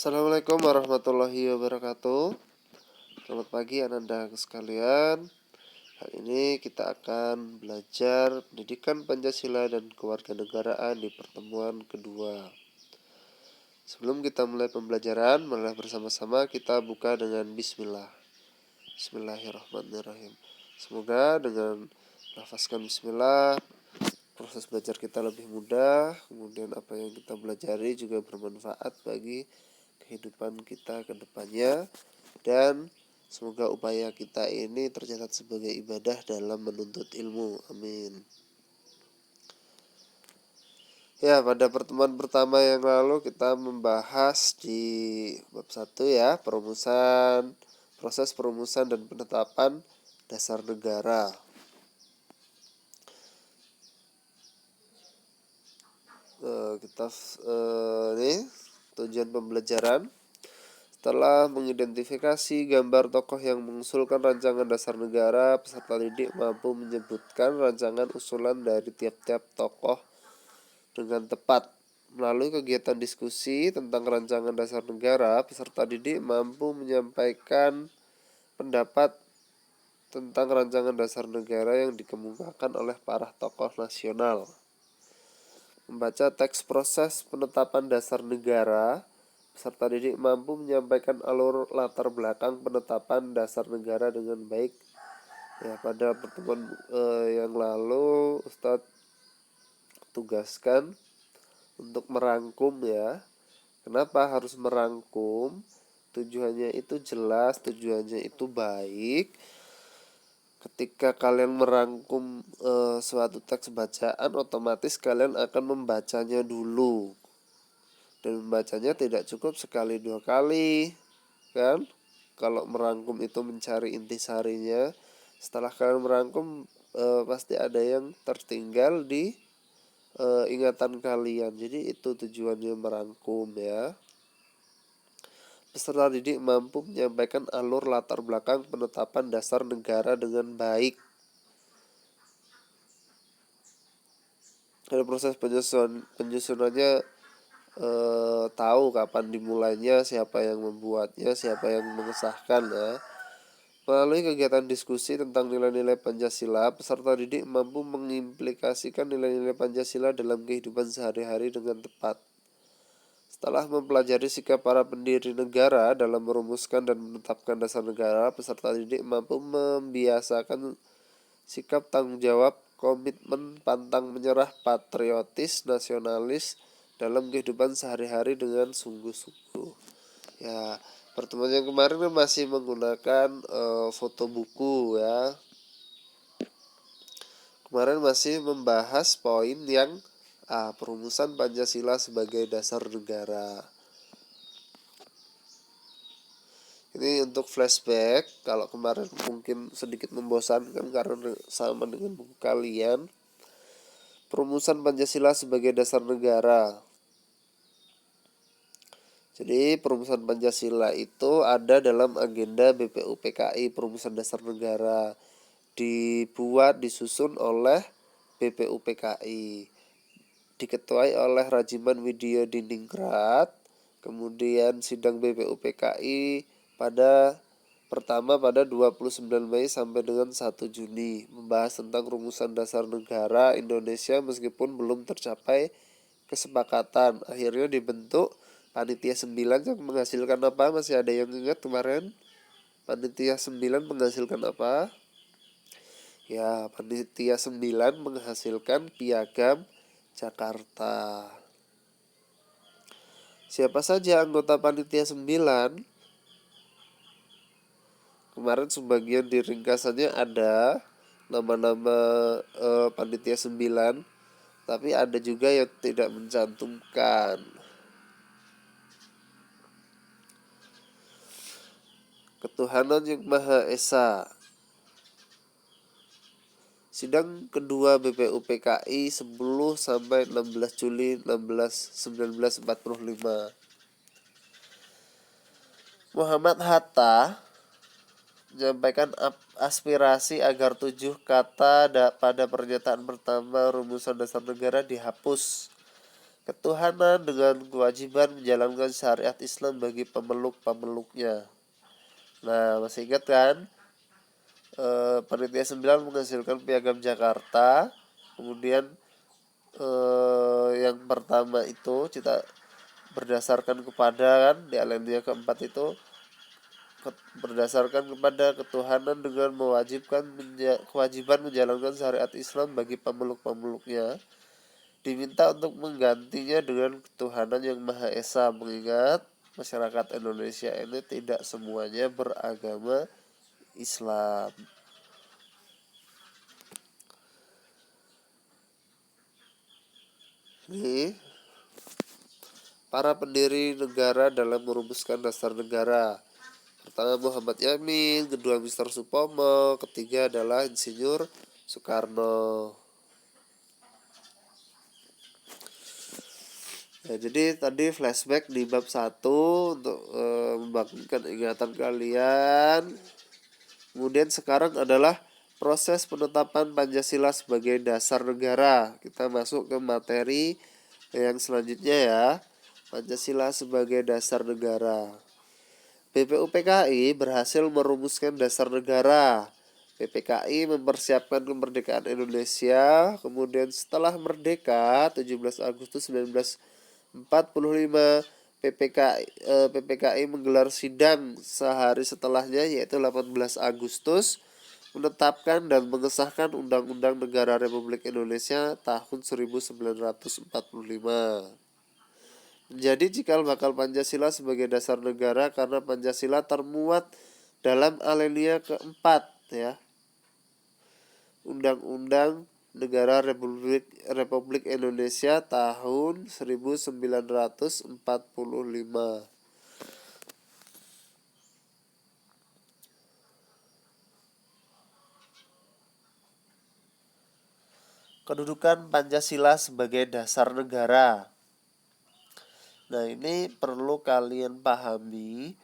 Assalamualaikum warahmatullahi wabarakatuh. Selamat pagi Ananda sekalian. Hari ini kita akan belajar pendidikan Pancasila dan kewarganegaraan di pertemuan kedua. Sebelum kita mulai pembelajaran, marilah bersama-sama kita buka dengan bismillah. Bismillahirrahmanirrahim. Semoga dengan melafazkan bismillah proses belajar kita lebih mudah, kemudian apa yang kita pelajari juga bermanfaat bagi kehidupan kita ke depannya, dan semoga upaya kita ini tercatat sebagai ibadah dalam menuntut ilmu. Amin. Ya, pada pertemuan pertama yang lalu kita membahas di bab 1 ya, proses perumusan dan penetapan dasar negara. Ini tujuan pembelajaran. Setelah mengidentifikasi gambar tokoh yang mengusulkan rancangan dasar negara, peserta didik mampu menyebutkan rancangan usulan dari tiap-tiap tokoh dengan tepat. Melalui kegiatan diskusi tentang rancangan dasar negara, peserta didik mampu menyampaikan pendapat tentang rancangan dasar negara yang dikemukakan oleh para tokoh nasional. Membaca teks proses penetapan dasar negara, peserta didik mampu menyampaikan alur latar belakang penetapan dasar negara dengan baik. Ya, pada pertemuan yang lalu Ustadz tugaskan untuk merangkum ya. Kenapa harus merangkum? Tujuannya itu jelas, tujuannya itu baik. Ketika kalian merangkum suatu teks bacaan, otomatis kalian akan membacanya dulu. Dan membacanya tidak cukup sekali dua kali, kan? Kalau merangkum itu mencari intisarinya. Setelah kalian merangkum, pasti ada yang tertinggal di ingatan kalian. Jadi itu tujuannya merangkum ya. Peserta didik mampu menyampaikan alur latar belakang penetapan dasar negara dengan baik. Ada proses penyusunannya, tahu kapan dimulainya, siapa yang membuatnya, siapa yang mengesahkan ya. Melalui kegiatan diskusi tentang nilai-nilai Pancasila, peserta didik mampu mengimplikasikan nilai-nilai Pancasila dalam kehidupan sehari-hari dengan tepat. Setelah mempelajari sikap para pendiri negara dalam merumuskan dan menetapkan dasar negara, peserta didik mampu membiasakan sikap tanggung jawab, komitmen, pantang menyerah, patriotis, nasionalis dalam kehidupan sehari-hari dengan sungguh-sungguh. Ya, pertemuan yang kemarin kan masih menggunakan foto buku ya. Kemarin masih membahas poin yang perumusan Pancasila sebagai dasar negara. Ini untuk flashback. Kalau kemarin mungkin sedikit membosankan karena sama dengan buku kalian. Perumusan Pancasila sebagai dasar negara. Jadi perumusan Pancasila itu ada dalam agenda BPUPKI, perumusan dasar negara. Disusun oleh BPUPKI, diketuai oleh Rajiman Widya Diningrat. Kemudian sidang BPUPKI pada 29 Mei sampai dengan 1 Juni membahas tentang rumusan dasar negara Indonesia. Meskipun belum tercapai kesepakatan, akhirnya dibentuk Panitia 9 yang menghasilkan apa? Masih ada yang ingat kemarin? Panitia 9 menghasilkan apa? Ya, Panitia 9 menghasilkan Piagam Jakarta. Siapa saja anggota Panitia 9? Kemarin sebagian di ringkasannya ada nama-nama Panitia 9, tapi ada juga yang tidak mencantumkan. Ketuhanan yang Maha Esa. Sidang kedua BPUPKI 10 sampai 16 Juli 1945. Muhammad Hatta menyampaikan aspirasi agar 7 kata pada pernyataan pertama rumusan dasar negara dihapus. ketuhanan dengan kewajiban menjalankan syariat Islam bagi pemeluk-pemeluknya. Nah, masih ingat kan? Panitia 9 menghasilkan Piagam Jakarta. Kemudian yang pertama itu kita berdasarkan kepada, kan, di alinea keempat itu berdasarkan kepada ketuhanan dengan mewajibkan kewajiban menjalankan syariat Islam bagi pemeluk-pemeluknya, diminta untuk menggantinya dengan ketuhanan yang Maha Esa, mengingat masyarakat Indonesia ini tidak semuanya beragama Islam. Ini para pendiri negara dalam merumuskan dasar negara. Pertama Muhammad Yamin, kedua Mr. Supomo, ketiga adalah Insinyur Soekarno. Ya, jadi tadi flashback di bab 1 untuk membangkitkan ingatan kalian. Kemudian sekarang adalah proses penetapan Pancasila sebagai dasar negara. Kita masuk ke materi yang selanjutnya ya. Pancasila sebagai dasar negara. BPUPKI berhasil merumuskan dasar negara. PPKI mempersiapkan kemerdekaan Indonesia. Kemudian setelah merdeka 17 Agustus 1945, PPKI menggelar sidang sehari setelahnya, yaitu 18 Agustus, menetapkan dan mengesahkan Undang-Undang Negara Republik Indonesia tahun 1945. Menjadi cikal bakal Pancasila sebagai dasar negara karena Pancasila termuat dalam alinea keempat ya. Undang-Undang Negara Republik Indonesia tahun 1945. Kedudukan Pancasila sebagai dasar negara. Nah, ini perlu kalian pahami.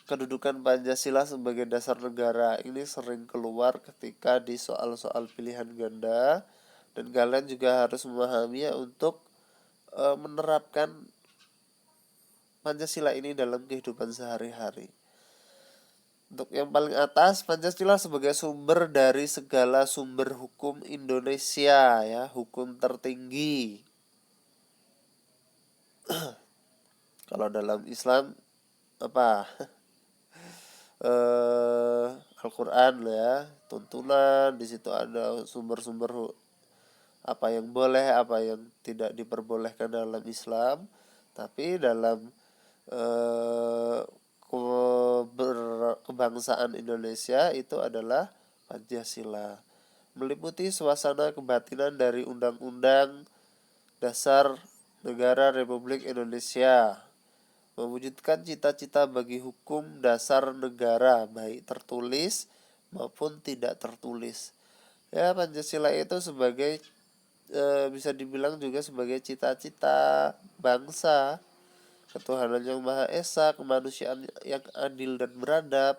Kedudukan Pancasila sebagai dasar negara ini sering keluar ketika di soal-soal pilihan ganda, dan kalian juga harus memahaminya untuk menerapkan Pancasila ini dalam kehidupan sehari-hari. Untuk yang paling atas, Pancasila sebagai sumber dari segala sumber hukum Indonesia ya, hukum tertinggi. Kalau dalam Islam apa? Al-Quran ya, tuntunan, di situ ada sumber-sumber apa yang boleh, apa yang tidak diperbolehkan dalam Islam. Tapi dalam kebangsaan Indonesia itu adalah Pancasila, meliputi suasana kebatinan dari Undang-Undang Dasar Negara Republik Indonesia, mewujudkan cita-cita bagi hukum dasar negara baik tertulis maupun tidak tertulis. Ya, Pancasila itu sebagai bisa dibilang juga sebagai cita-cita bangsa, ketuhanan yang Maha Esa, kemanusiaan yang adil dan beradab,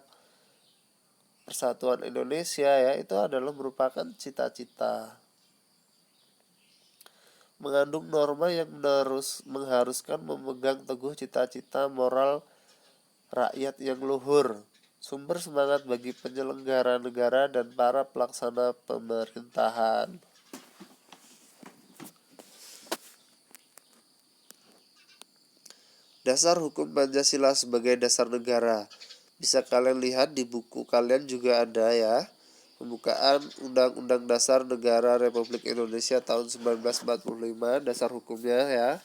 persatuan Indonesia ya, itu adalah merupakan cita-cita. Mengandung norma yang mengharuskan memegang teguh cita-cita moral rakyat yang luhur, sumber semangat bagi penyelenggara negara dan para pelaksana pemerintahan. Dasar hukum Pancasila sebagai dasar negara. Bisa kalian lihat di buku kalian juga ada ya. Pembukaan Undang-Undang Dasar Negara Republik Indonesia tahun 1945, dasar hukumnya ya.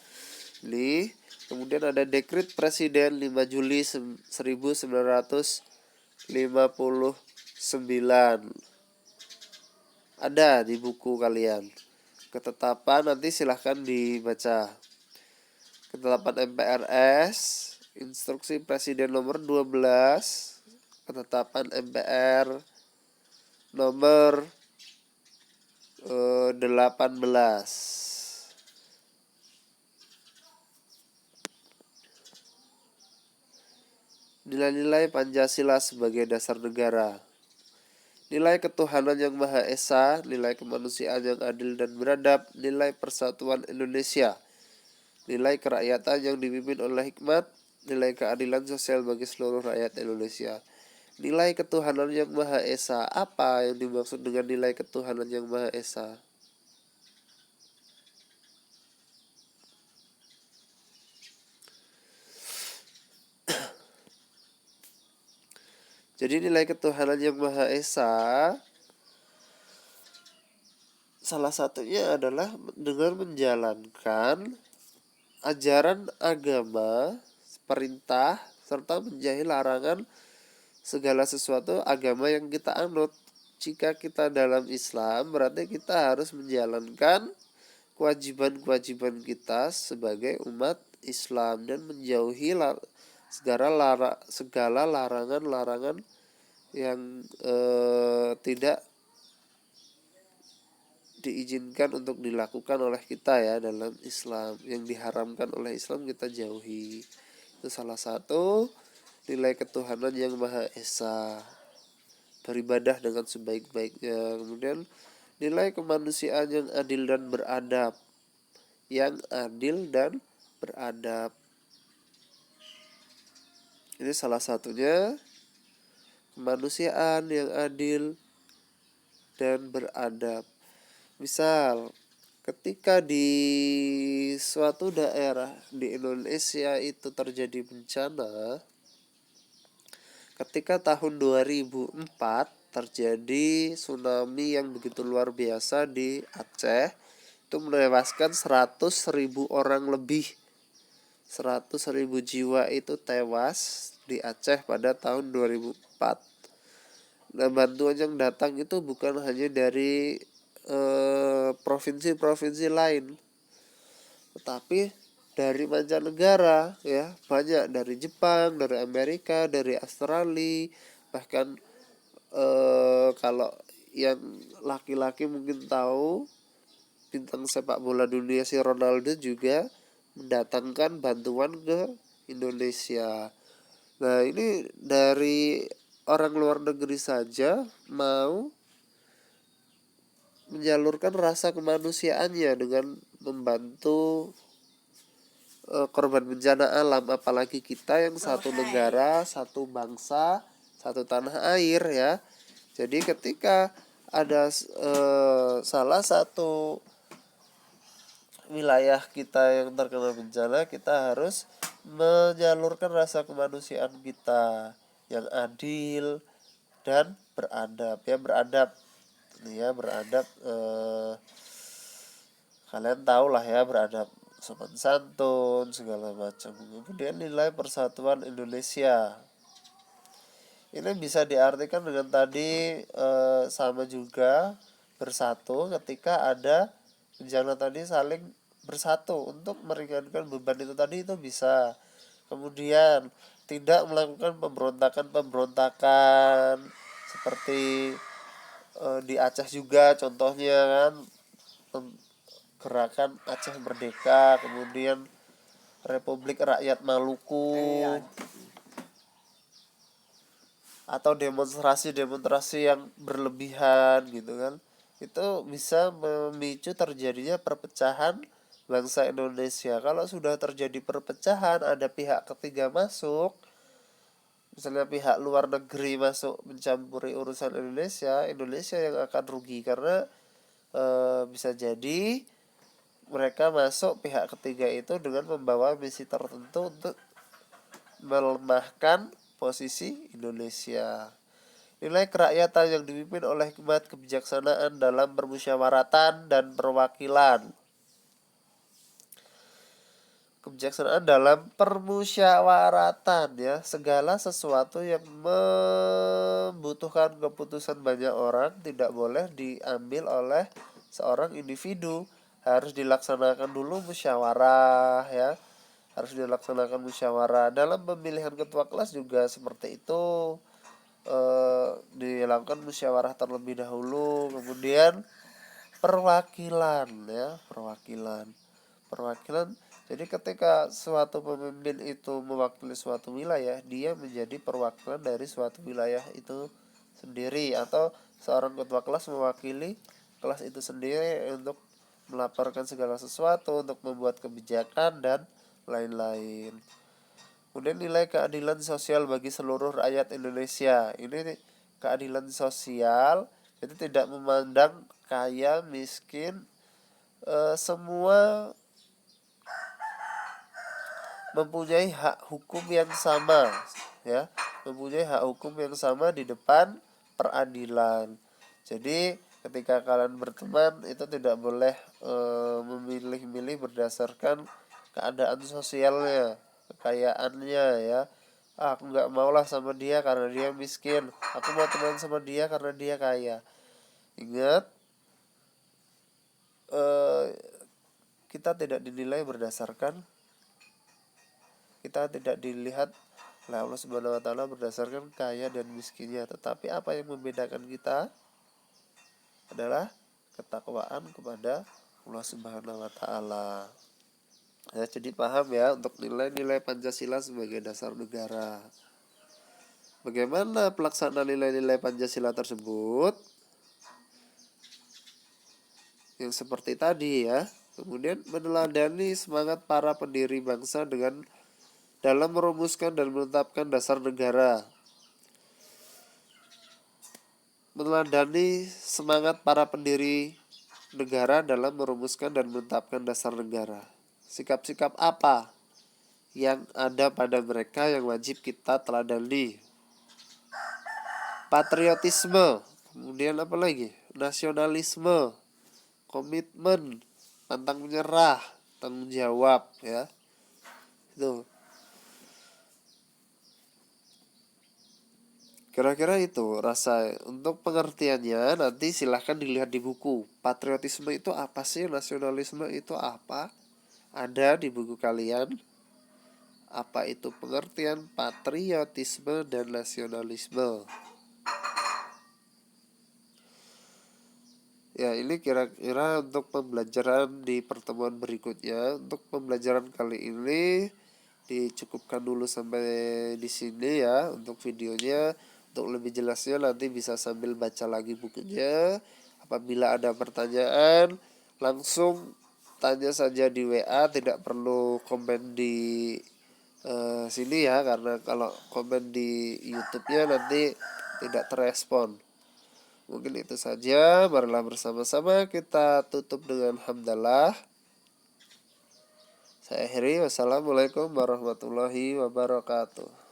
Ini kemudian ada Dekret Presiden 5 Juli 1959. Ada di buku kalian. Ketetapan nanti silahkan dibaca. Ketetapan MPRS, Instruksi Presiden nomor 12, Ketetapan MPR nomor 18. Nilai-nilai Pancasila sebagai dasar negara. nilai ketuhanan yang Maha Esa, nilai kemanusiaan yang adil dan beradab, nilai persatuan Indonesia, nilai kerakyatan yang dipimpin oleh hikmat, nilai keadilan sosial bagi seluruh rakyat Indonesia. Nilai ketuhanan yang Maha Esa, apa yang dimaksud dengan nilai ketuhanan yang Maha Esa? Jadi nilai ketuhanan yang Maha Esa salah satunya adalah dengan menjalankan ajaran agama, perintah, serta menjauhi larangan segala sesuatu agama yang kita anut. Jika kita dalam Islam, berarti kita harus menjalankan kewajiban-kewajiban kita sebagai umat Islam dan menjauhi segala larangan-larangan yang tidak diizinkan untuk dilakukan oleh kita ya dalam Islam. Yang diharamkan oleh Islam kita jauhi. Itu salah satu nilai ketuhanan yang Maha Esa, beribadah dengan sebaik-baiknya. Kemudian nilai kemanusiaan yang adil dan beradab, yang adil dan beradab. Ini salah satunya kemanusiaan yang adil dan beradab. Misal, ketika di suatu daerah di Indonesia itu terjadi bencana, ketika tahun 2004 terjadi tsunami yang begitu luar biasa di Aceh, itu menewaskan 100.000 orang lebih. 100.000 jiwa itu tewas di Aceh pada tahun 2004. Nah, bantuan yang datang itu bukan hanya dari provinsi-provinsi lain, tetapi dari mancanegara ya, banyak dari Jepang, dari Amerika, dari Australia, bahkan kalau yang laki-laki mungkin tahu, bintang sepak bola dunia si Ronaldo juga mendatangkan bantuan ke Indonesia. Nah, ini dari orang luar negeri saja mau menyalurkan rasa kemanusiaannya dengan membantu korban bencana alam, apalagi kita yang satu negara, satu bangsa, satu tanah air ya. Jadi ketika ada salah satu wilayah kita yang terkena bencana, kita harus menyalurkan rasa kemanusiaan kita yang adil dan beradab ya. Beradab ya, beradab kalian tahu lah ya, beradab sopan santun segala macam. Kemudian nilai persatuan Indonesia, ini bisa diartikan dengan tadi sama juga, bersatu ketika ada bencana tadi, saling bersatu untuk meringankan beban itu tadi, itu bisa. Kemudian tidak melakukan pemberontakan seperti di Aceh juga contohnya kan, gerakan Aceh Merdeka, kemudian Republik Rakyat Maluku, atau demonstrasi-demonstrasi yang berlebihan gitu kan, itu bisa memicu terjadinya perpecahan bangsa Indonesia. Kalau sudah terjadi perpecahan, ada pihak ketiga masuk, misalnya pihak luar negeri masuk mencampuri urusan Indonesia, Indonesia yang akan rugi karena bisa jadi mereka masuk pihak ketiga itu dengan membawa misi tertentu untuk melemahkan posisi Indonesia. Nilai kerakyatan yang dipimpin oleh hikmat kebijaksanaan dalam permusyawaratan dan perwakilan. Kebijaksanaan dalam permusyawaratan ya, segala sesuatu yang membutuhkan keputusan banyak orang tidak boleh diambil oleh seorang individu, harus dilaksanakan dulu musyawarah ya, harus dilaksanakan musyawarah. Dalam pemilihan ketua kelas juga seperti itu, dilakukan musyawarah terlebih dahulu. Kemudian perwakilan ya, perwakilan. Jadi ketika suatu pemimpin itu mewakili suatu wilayah, dia menjadi perwakilan dari suatu wilayah itu sendiri, atau seorang ketua kelas mewakili kelas itu sendiri untuk melaporkan segala sesuatu, untuk membuat kebijakan dan lain-lain. Kemudian nilai keadilan sosial bagi seluruh rakyat Indonesia. Ini keadilan sosial itu tidak memandang kaya, miskin, semua mempunyai hak hukum yang sama, ya, mempunyai hak hukum yang sama di depan peradilan. Jadi ketika kalian berteman itu tidak boleh memilih-milih berdasarkan keadaan sosialnya, kekayaannya, ya. Aku nggak maulah sama dia karena dia miskin, aku mau teman sama dia karena dia kaya. Ingat, kita tidak dinilai berdasarkan, kita tidak dilihat oleh Allah Subhanahu wa taala berdasarkan kaya dan miskinnya, tetapi apa yang membedakan kita adalah ketakwaan kepada Allah Subhanahu wa taala. Ya, jadi paham ya untuk nilai-nilai Pancasila sebagai dasar negara. Bagaimana pelaksanaan nilai-nilai Pancasila tersebut? Yang seperti tadi ya. Kemudian meneladani semangat para pendiri bangsa dengan dalam merumuskan dan menetapkan dasar negara. Meneladani semangat para pendiri negara dalam merumuskan dan menetapkan dasar negara. Sikap-sikap apa yang ada pada mereka yang wajib kita teladani? Patriotisme, kemudian apa lagi? Nasionalisme, komitmen, pantang menyerah, tanggung jawab, ya. Itu. Kira-kira itu rasa. Untuk pengertiannya nanti silahkan dilihat di buku. Patriotisme itu apa sih? Nasionalisme itu apa? Ada di buku kalian. Apa itu pengertian patriotisme dan nasionalisme? Ya, ini kira-kira untuk pembelajaran di pertemuan berikutnya. Untuk pembelajaran kali ini dicukupkan dulu sampai di sini ya untuk videonya. Untuk lebih jelasnya nanti bisa sambil baca lagi bukunya. Apabila ada pertanyaan, langsung tanya saja di WA, tidak perlu komen di sini ya, karena kalau komen di YouTube-nya nanti tidak terrespon. Mungkin itu saja. Marilah bersama-sama kita tutup dengan hamdalah. Saya akhiri. Wassalamualaikum warahmatullahi wabarakatuh.